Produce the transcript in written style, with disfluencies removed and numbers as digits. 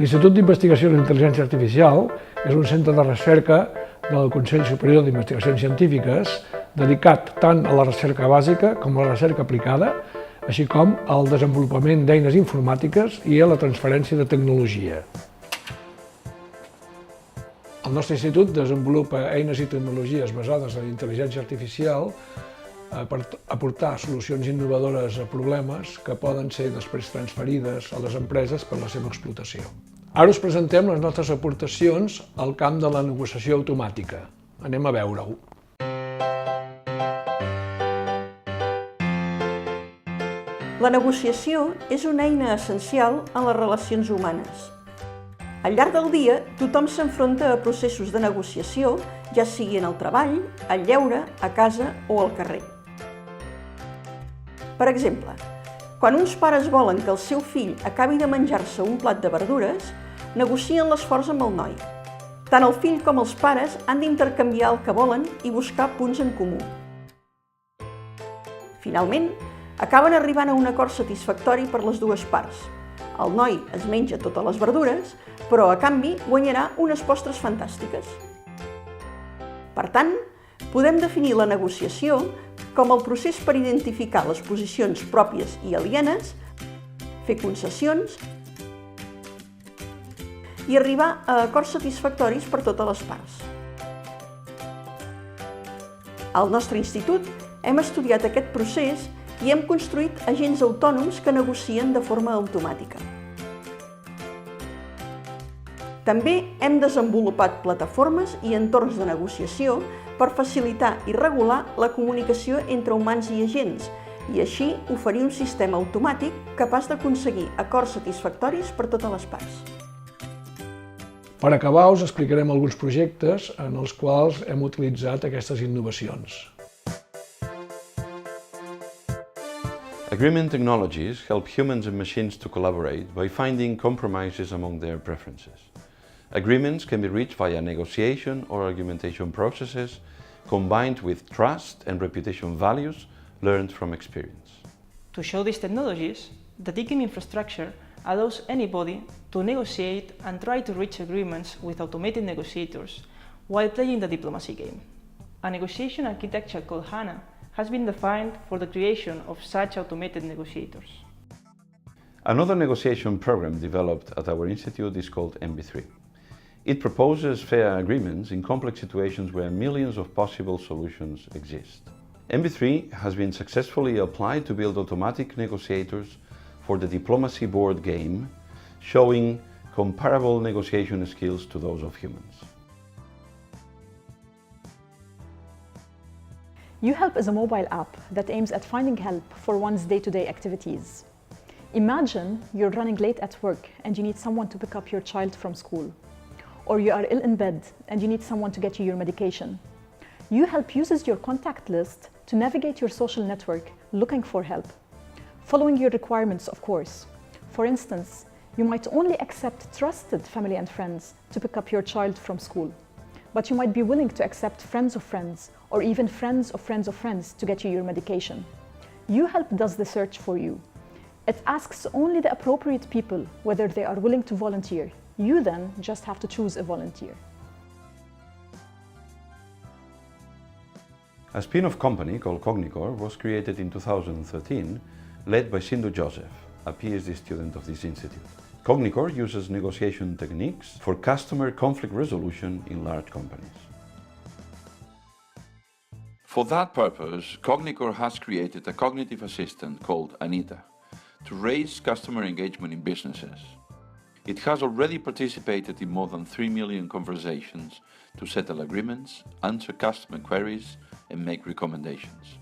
L'Institut d'Investigació en Intel·ligència Artificial és un centre de recerca del Consell Superior d'Investigacions Científiques dedicat tant a la recerca bàsica com a la recerca aplicada, així com al desenvolupament d'eines informàtiques i a la transferència de tecnologia. El nostre institut desenvolupa eines i tecnologies basades en intel·ligència artificial per aportar solucions innovadores a problemes que poden ser després transferides a les empreses per la seva explotació. Ara us presentem les nostres aportacions al camp de la negociació automàtica. Anem a veure-ho. La negociació és una eina essencial en les relacions humanes. Al llarg del dia, tothom s'enfronta a processos de negociació, ja sigui en el treball, al lleure, a casa o al carrer. Per exemple, quan uns pares volen que el seu fill acabi de menjar-se un plat de verdures, negocien l'esforç amb el noi. Tant el fill com els pares han d'intercanviar el que volen i buscar punts en comú. Finalment, acaben arribant a un acord satisfactori per les dues parts. El noi es menja totes les verdures, però a canvi guanyarà unes postres fantàstiques. Per tant, podem definir la negociació com el procés per identificar les posicions pròpies i alienes, fer concessions i arribar a acords satisfactoris per totes les parts. Al nostre institut hem estudiat aquest procés i hem construït agents autònoms que negocien de forma automàtica. També hem desenvolupat plataformes i entorns de negociació per facilitar i regular la comunicació entre humans i agents i així oferir un sistema automàtic capaç d'aconseguir acords satisfactoris per totes les parts. Per acabar, us explicarem alguns projectes en els quals hem utilitzat aquestes innovacions. Agreement technologies help humans and machines to collaborate by finding compromises among their preferences. Agreements can be reached via negotiation or argumentation processes combined with trust and reputation values learned from experience. To show these technologies, the DKIM infrastructure allows anybody to negotiate and try to reach agreements with automated negotiators while playing the diplomacy game. A negotiation architecture called HANA has been defined for the creation of such automated negotiators. Another negotiation program developed at our institute is called MB3. It proposes fair agreements in complex situations where millions of possible solutions exist. MB3 has been successfully applied to build automatic negotiators for the diplomacy board game, showing comparable negotiation skills to those of humans. YouHelp is a mobile app that aims at finding help for one's day-to-day activities. Imagine you're running late at work and you need someone to pick up your child from school. Or you are ill in bed and you need someone to get you your medication. YouHelp uses your contact list to navigate your social network looking for help, following your requirements, of course. For instance, you might only accept trusted family and friends to pick up your child from school, but you might be willing to accept friends of friends or even friends of friends of friends to get you your medication. YouHelp does the search for you. It asks only the appropriate people whether they are willing to volunteer. You then just have to choose a volunteer. A spin-off company called Cognicore was created in 2013, led by Sindhu Joseph, a PhD student of this institute. Cognicore uses negotiation techniques for customer conflict resolution in large companies. For that purpose, Cognicore has created a cognitive assistant called Anita to raise customer engagement in businesses. It has already participated in more than 3 million conversations to settle agreements, answer customer queries, and make recommendations.